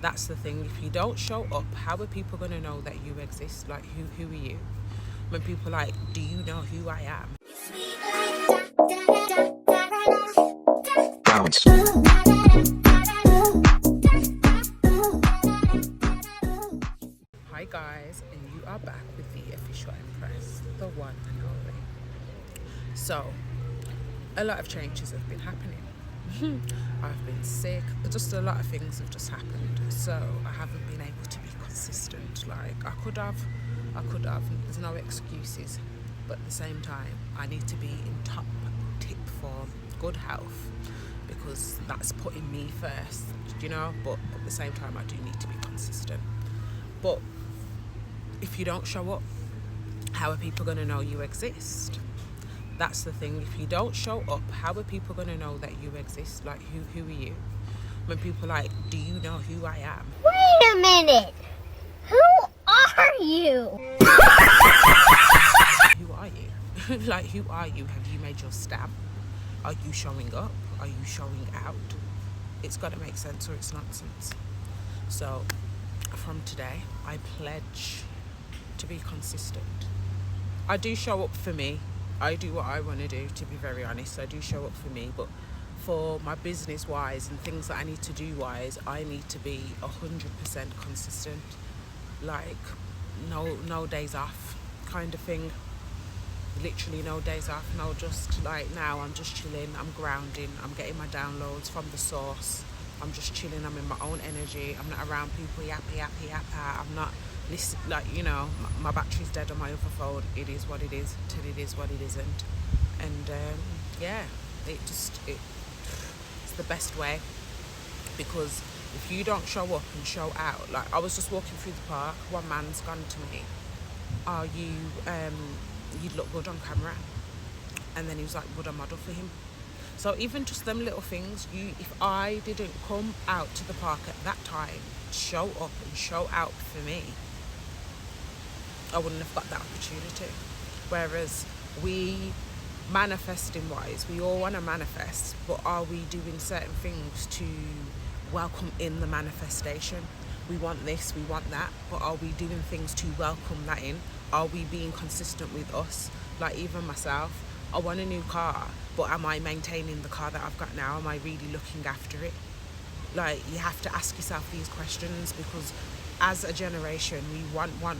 That's the thing. If you don't show up, how are people going to know that you exist? Like, who are you? When people are like, do you know who I am? Bounce. Hi guys, and you are back with the Official Empress, the one and only. So, a lot of changes have been happening. I've been sick, just a lot of things have just happened. So I haven't been able to be consistent. Like I could have. There's no excuses. But at the same time, I need to be in top tip form, good health, because that's putting me first, But at the same time, I do need to be consistent. But if you don't show up, how are people going to know you exist? That's the thing. If you don't show up, how are people going to know that you exist? Like, who are you? When people are like, do you know who I am? Wait a minute. Who are you? Who are you? Like, who are you? Have you made your stamp? Are you showing up? Are you showing out? It's got to make sense or it's nonsense. So, from today, I pledge to be consistent. I do show up for me. I do what I want to do, to be very honest. I do show up for me, but for my business wise and things that I need to do wise, I need to be 100% consistent. Like no days off kind of thing. Literally no days off. No, just like now I'm just chilling, I'm grounding, I'm getting my downloads from the source. I'm just chilling, I'm in my own energy. I'm not around people yappa. I'm not listen, my battery's dead on my other phone. It is what it is till it is what it isn't. And it's the best way, because if you don't show up and show out, like I was just walking through the park, one man's gone to me, are you you'd look good on camera, and then he was like, would I model for him? So even just them little things, if I didn't come out to the park at that time, show up and show out for me, I wouldn't have got that opportunity. Whereas we, manifesting wise, we all want to manifest, but are we doing certain things to welcome in the manifestation? We want this, we want that, but are we doing things to welcome that in? Are we being consistent with us? Like even myself, I want a new car, but am I maintaining the car that I've got now? Am I really looking after it? Like, you have to ask yourself these questions, because as a generation, we want, but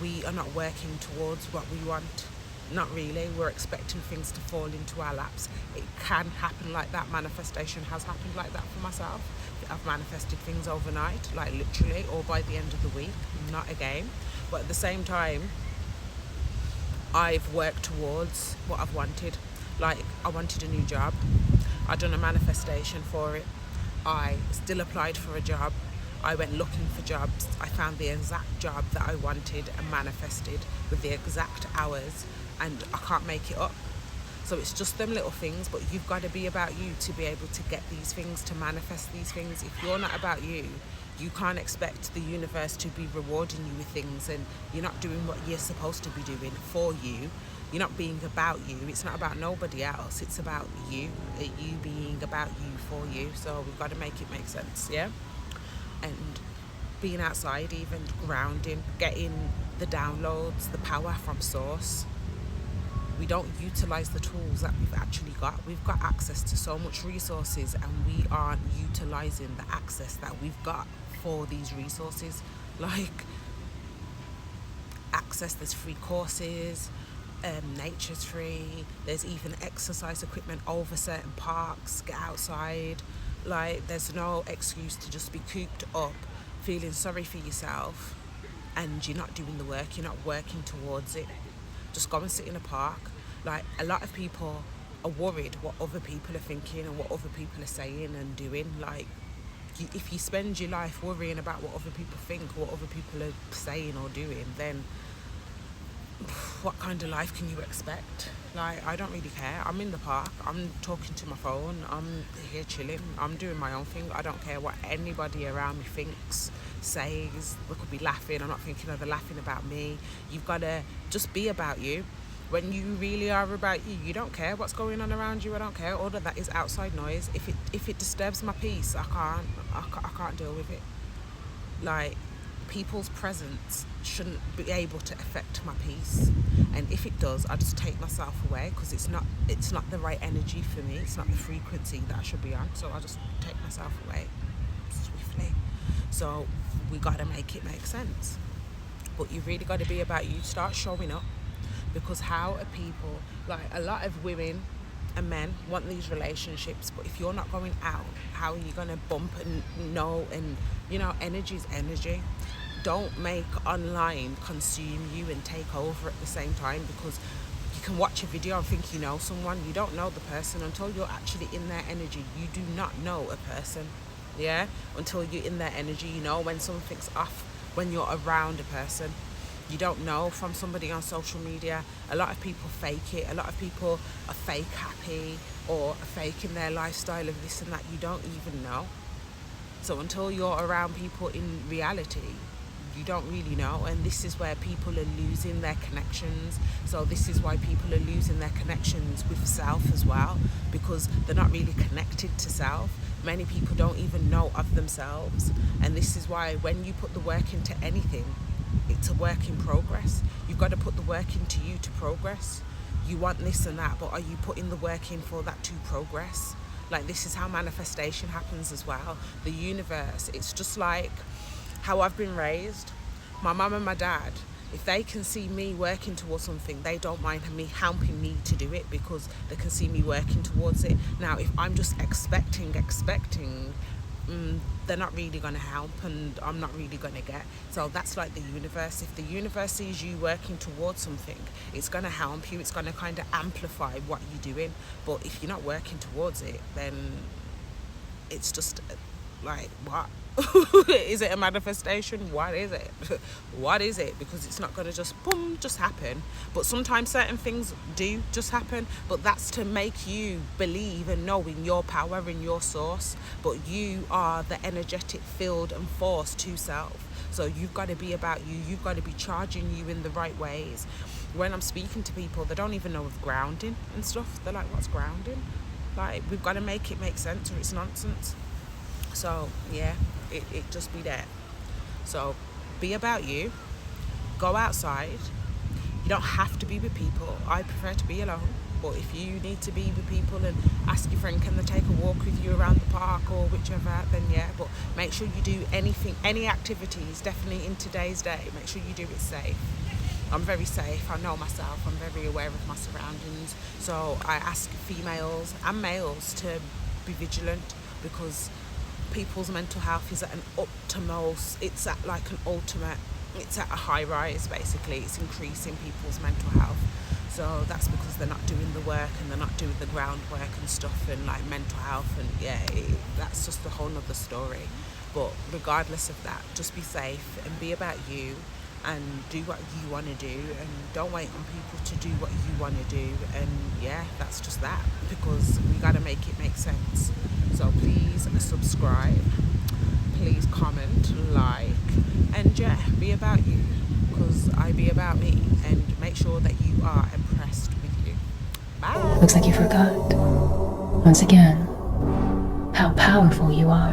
we are not working towards what we want. Not really. We're expecting things to fall into our laps. It can happen like that. Manifestation has happened like that for myself. I've manifested things overnight, like literally, or by the end of the week, not again. But at the same time, I've worked towards what I've wanted. Like, I wanted a new job. I'd done a manifestation for it. I still applied for a job. I went looking for jobs. I found the exact job that I wanted and manifested with the exact hours, and I can't make it up. So it's just them little things, but you've got to be about you to be able to get these things, to manifest these things. If you're not about you, you can't expect the universe to be rewarding you with things, and you're not doing what you're supposed to be doing for you. You're not being about you. It's not about nobody else. It's about you. You being about you for you. So we've got to make it make sense, yeah? And being outside, even grounding, getting the downloads, the power from source. We don't utilize the tools that we've actually got. We've got access to so much resources, and we aren't utilizing the access that we've got for these resources. Like access, there's free courses, nature's free, there's even exercise equipment over certain parks. Get outside. Like, there's no excuse to just be cooped up feeling sorry for yourself and you're not doing the work, you're not working towards it. Just go and sit in a park. Like, a lot of people are worried what other people are thinking and what other people are saying and doing. Like, if you spend your life worrying about what other people think or what other people are saying or doing, then what kind of life can you expect? Like, I don't really care. I'm in the park, I'm talking to my phone, I'm here chilling, I'm doing my own thing. I don't care what anybody around me thinks, says. They could be laughing. I'm not thinking, they're laughing about me. You've got to just be about you. When you really are about you, you don't care what's going on around you. I don't care. All of that is outside noise. If it disturbs my peace, I can't deal with it. Like, people's presence shouldn't be able to affect my peace, and if it does, I just take myself away, because it's not the right energy for me. It's not the frequency that I should be on, so I just take myself away swiftly. So we got to make it make sense, but you really got to be about you. Start showing up, because how are people, like, a lot of women and men want these relationships, but if you're not going out, how are you going to bump and know? And energy's energy. Don't make online consume you and take over at the same time, because you can watch a video and think you know someone. You don't know the person until you're actually in their energy. You do not know a person, yeah, until you're in their energy. You know when something's off when you're around a person. You don't know from somebody on social media. A lot of people fake it. A lot of people are fake happy or are faking their lifestyle of this and that. You don't even know. So until you're around people in reality, you don't really know. And this is where people are losing their connections. So this is why people are losing their connections with self as well, because they're not really connected to self. Many people don't even know of themselves. And this is why when you put the work into anything, it's a work in progress. You've got to put the work into you to progress. You want this and that, but are you putting the work in for that to progress? Like, this is how manifestation happens as well. The universe, it's just like how I've been raised. My mum and my dad, if they can see me working towards something, they don't mind me helping me to do it, because they can see me working towards it. Now, if I'm just expecting, they're not really going to help, and I'm not really going to get. So that's like the universe. If the universe sees you working towards something, it's going to help you. It's going to kind of amplify what you're doing. But if you're not working towards it, then it's just like, what? Is it a manifestation? What is it? What is it? Because it's not going to just boom, just happen. But sometimes certain things do just happen, but that's to make you believe and know in your power and your source. But you are the energetic field and force to self. So you've got to be about you. You've got to be charging you in the right ways. When I'm speaking to people, they don't even know of grounding and stuff. They're like, what's grounding? Like, we've got to make it make sense, or it's nonsense. So yeah, it just be there. So be about you. Go outside. You don't have to be with people. I prefer to be alone. But if you need to be with people and ask your friend, can they take a walk with you around the park or whichever, then yeah. But make sure you do anything, any activities, definitely in today's day, make sure you do it safe. I'm very safe. I know myself. I'm very aware of my surroundings. So I ask females and males to be vigilant, because people's mental health is at an utmost, it's at like an ultimate, it's at a high rise basically. It's increasing people's mental health. So that's because they're not doing the work, and they're not doing the groundwork and stuff, and like mental health, and yeah, that's just a whole nother story. But regardless of that, just be safe and be about you, and do what you want to do, and don't wait on people to do what you want to do. And yeah, that's just that, because we got to make it make sense. So please subscribe, please comment, like, and yeah, be about you, because I be about me. And make sure that you are impressed with you. Bye. Looks like you forgot, once again, how powerful you are.